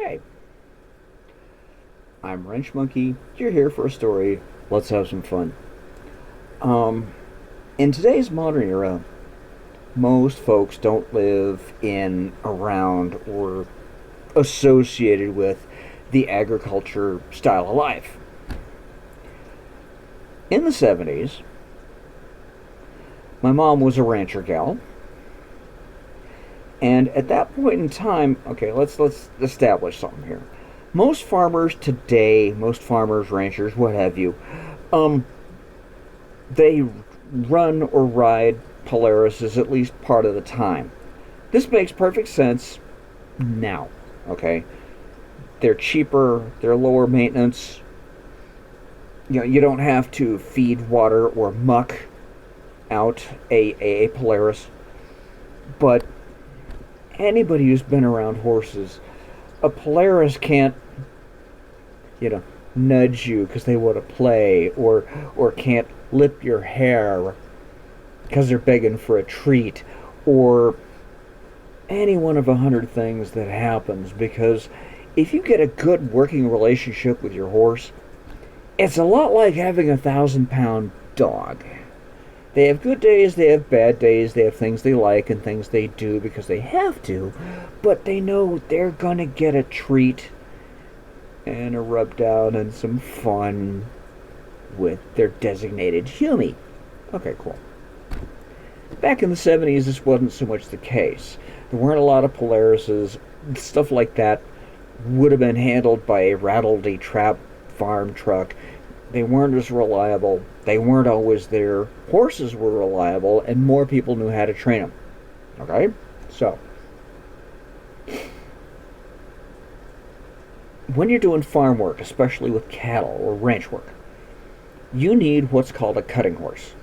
Okay, I'm Wrench Monkey. You're here for a story. Let's have some fun. Um, in today's modern era, most folks don't live in, around, or associated with the agriculture style of life. In the 70s, my mom was a rancher gal, and at that point in time, okay, let's establish something here. Most farmers today, most farmers, ranchers, what have you, um, they run or ride Polaris at least part of the time. This makes perfect sense now. Okay, they're cheaper, they're lower maintenance. You don't have to feed water or muck out a Polaris. But anybody who's been around horses, a Polaris can't, you know, nudge you because they want to play, or can't lip your hair because they're begging for a treat, or any one of 100 things that happens. Because if you get a good working relationship with your horse, it's a lot like having 1,000-pound dog. They have good days, they have bad days, they have things they like and things they do because they have to, but they know they're gonna get a treat and a rub down and some fun with their designated humie. Okay, cool. Back in the 70s, this wasn't so much the case. There weren't a lot of Polarises. Stuff like that would have been handled by a rattledy trap farm truck. They weren't as reliable. They weren't always there. Horses were reliable, and more people knew how to train them. Okay? So, when you're doing farm work, especially with cattle or ranch work, you need what's called a cutting horse.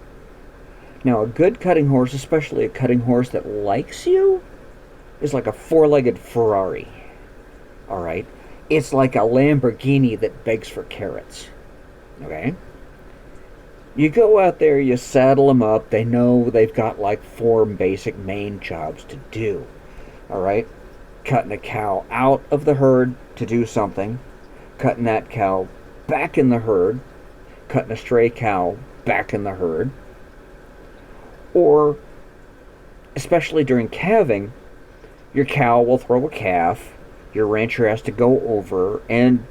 Now, a good cutting horse, especially a cutting horse that likes you, is like a four-legged Ferrari. Alright? It's like a Lamborghini that begs for carrots. Okay? You go out there, you saddle them up, they know they've got like four basic main jobs to do. Alright? Cutting a cow out of the herd to do something, cutting that cow back in the herd, cutting a stray cow back in the herd, or, especially during calving, your cow will throw a calf, your rancher has to go over and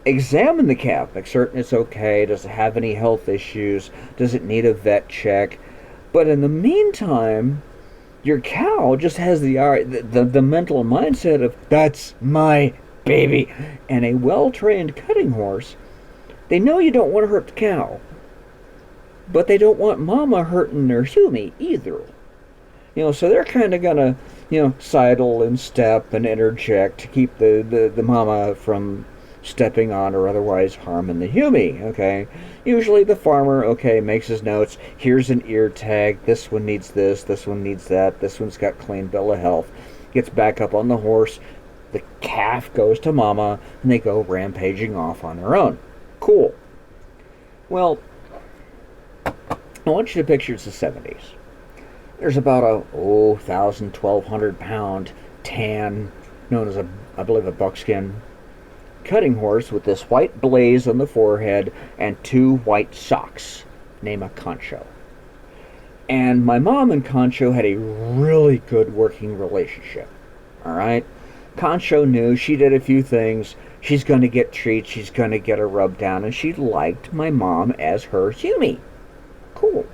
examine the calf, make certain it's okay, does it have any health issues, does it need a vet check. But in the meantime, your cow just has the mental mindset of, that's my baby. And a well-trained cutting horse, they know you don't want to hurt the cow, but they don't want mama hurting their humie either. So they're kind of gonna, sidle and step and interject to keep the mama from stepping on or otherwise harming the humie. Okay, usually the farmer, makes his notes. Here's an ear tag. This one needs this one needs that. This one's got clean bill of health. Gets back up on the horse. The calf goes to mama, and they go rampaging off on their own. Cool. Well, I want you to picture it's the 70s. There's about a 1,200-pound tan, known as I believe a buckskin cutting horse with this white blaze on the forehead and two white socks, named a Concho. And my mom and Concho had a really good working relationship. Alright? Concho knew she did a few things. She's going to get treats, she's going to get a rub down, and she liked my mom as her humie. Cool.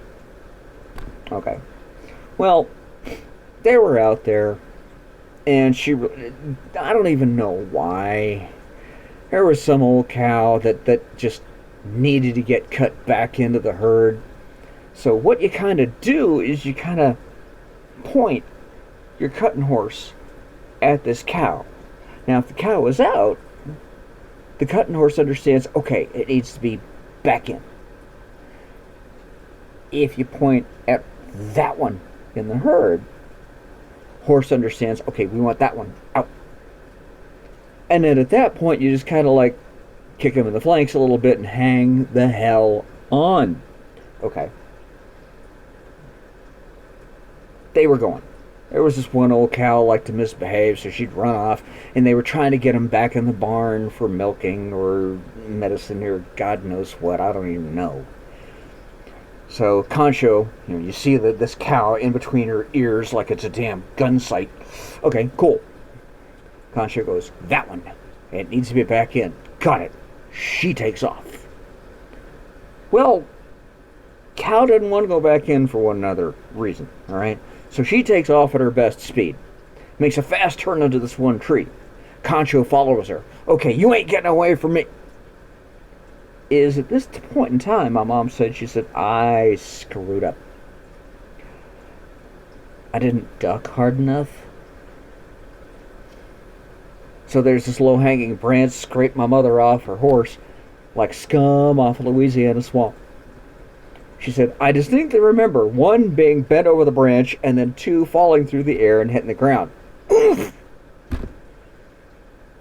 Okay. Well, they were out there, and I don't even know why. There was some old cow that just needed to get cut back into the herd. So what you kind of do is you kind of point your cutting horse at this cow. Now, if the cow is out, the cutting horse understands, okay, it needs to be back in. If you point at that one in the herd, horse understands, okay, we want that one out. And then at that point, you just kind of like kick him in the flanks a little bit and hang the hell on. Okay. They were going. There was this one old cow liked to misbehave, so she'd run off, and they were trying to get him back in the barn for milking or medicine or God knows what. I don't even know. So Concho, you see this cow in between her ears like it's a damn gun sight. Okay, cool. Concho goes, that one. It needs to be back in. Got it. She takes off. Well, cow doesn't want to go back in for one other reason, all right? So she takes off at her best speed. Makes a fast turn into this one tree. Concho follows her. Okay, you ain't getting away from me. Is at this point in time, my mom said, she said, I screwed up. I didn't duck hard enough. So there's this low-hanging branch, scraped my mother off her horse like scum off a Louisiana swamp. She said, I distinctly remember one being bent over the branch and then two falling through the air and hitting the ground. Oof!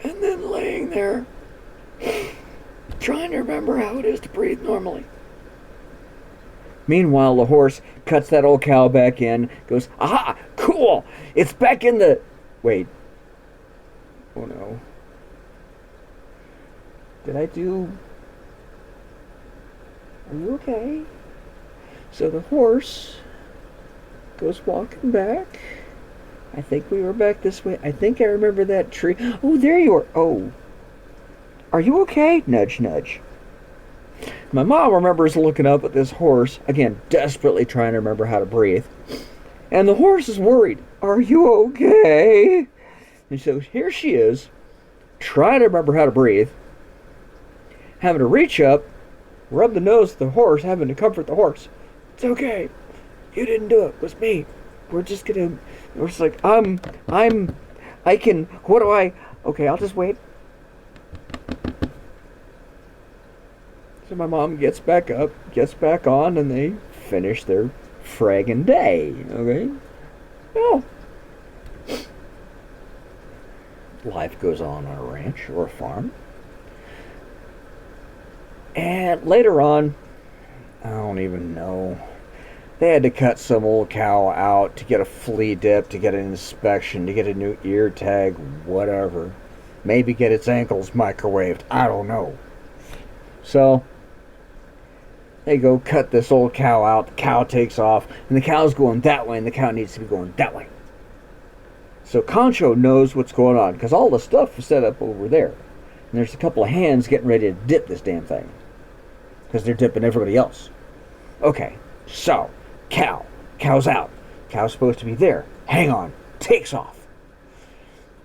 And then laying there, trying to remember how it is to breathe normally. Meanwhile, the horse cuts that old cow back in, goes, aha, cool, it's back in the... Wait. Oh no. Did I do... Are you okay? So the horse goes walking back. I think we were back this way. I think I remember that tree. Oh, there you are. Oh. Are you okay? Nudge, nudge. My mom remembers looking up at this horse, again, desperately trying to remember how to breathe. And the horse is worried. Are you okay? And so here she is, trying to remember how to breathe, having to reach up, rub the nose of the horse, having to comfort the horse. It's okay. You didn't do it. It was me. We're just gonna... We're just like, I can... What do I... Okay, I'll just wait. So my mom gets back up, gets back on, and they finish their fragging day. Okay? Well, life goes on a ranch or a farm. And later on, I don't even know, they had to cut some old cow out to get a flea dip, to get an inspection, to get a new ear tag, whatever. Maybe get its ankles microwaved. I don't know. So they go cut this old cow out. The cow takes off, and the cow's going that way, and the cow needs to be going that way. So Concho knows what's going on, because all the stuff was set up over there. And there's a couple of hands getting ready to dip this damn thing, because they're dipping everybody else. Okay, so, cow's out. Cow's supposed to be there. Hang on, takes off.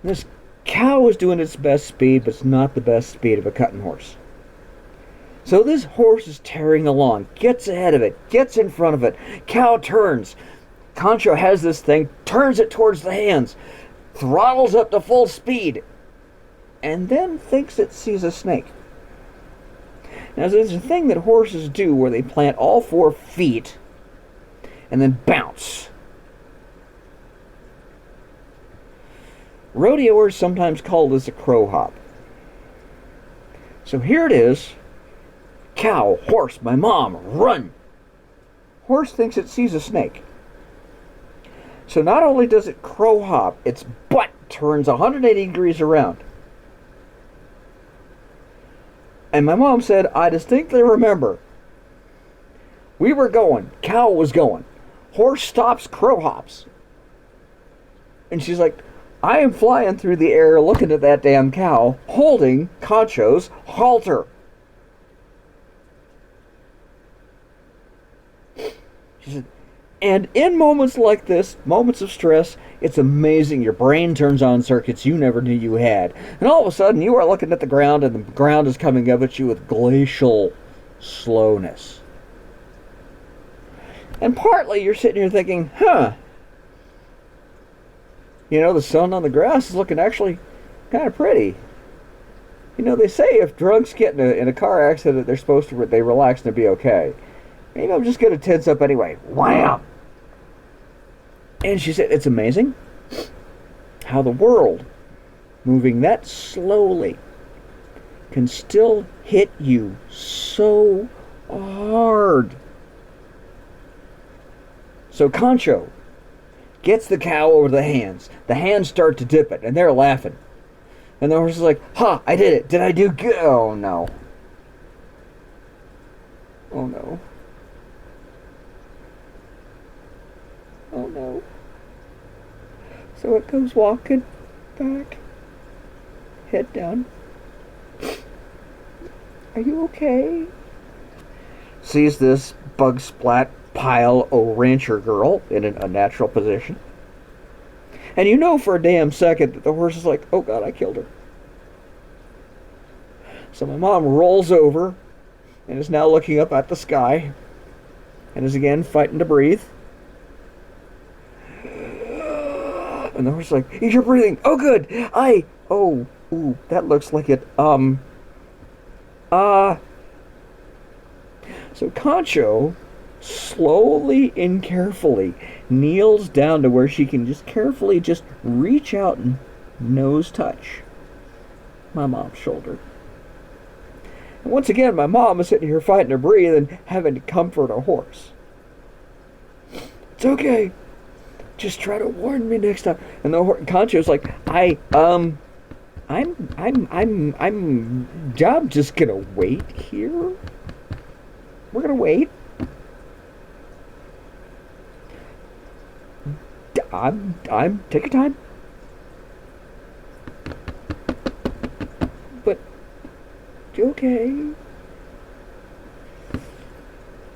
This cow is doing its best speed, but it's not the best speed of a cutting horse. So this horse is tearing along, gets ahead of it, gets in front of it. Cow turns. Concho has this thing, turns it towards the hands, throttles up to full speed, and then thinks it sees a snake. Now, there's a thing that horses do where they plant all 4 feet and then bounce. Rodeoers sometimes call this a crow hop. So here it is. Cow, horse, my mom, run. Horse thinks it sees a snake. So not only does it crow hop, its butt turns 180 degrees around. And my mom said, I distinctly remember, we were going, cow was going, horse stops, crow hops. And she's like, I am flying through the air looking at that damn cow, holding Concho's halter. She said, and in moments like this, moments of stress, it's amazing. Your brain turns on circuits you never knew you had. And all of a sudden, you are looking at the ground, and the ground is coming up at you with glacial slowness. And partly, you're sitting here thinking, you know, the sun on the grass is looking actually kind of pretty. You know, they say if drunks get in a car accident, they relax and they'll be okay. Maybe I'm just going to tense up anyway. Wham! And she said, it's amazing how the world, moving that slowly, can still hit you so hard. So Concho gets the cow over the hands. The hands start to dip it, and they're laughing. And the horse is like, "Ha! I did it! Did I do good?" Oh no. Oh no. Oh no. So it goes walking back, head down. "Are you okay?" Sees this bug splat pile of rancher girl in an unnatural position. And you know for a damn second that the horse is like, "Oh God, I killed her." So my mom rolls over and is now looking up at the sky and is again fighting to breathe. And the horse is like, "You're breathing. Oh, good. Ooh, that looks like it. So Concho slowly and carefully kneels down to where she can just carefully just reach out and nose touch my mom's shoulder. And once again, my mom is sitting here fighting to breathe and having to comfort a horse. "It's okay. Just try to warn me next time." And the Concho's like, I'm just gonna wait here. We're gonna wait. Take your time. But, you okay?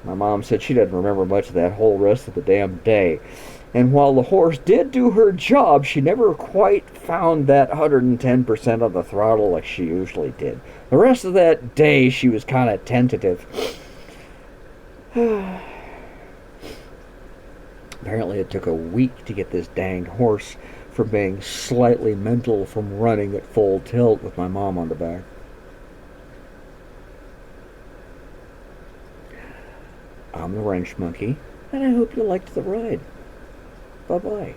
My mom said she doesn't remember much of that whole rest of the damn day. And while the horse did do her job, she never quite found that 110% of the throttle like she usually did. The rest of that day, she was kind of tentative. Apparently it took a week to get this dang horse from being slightly mental from running at full tilt with my mom on the back. I'm the wrench monkey, and I hope you liked the ride. Bye-bye.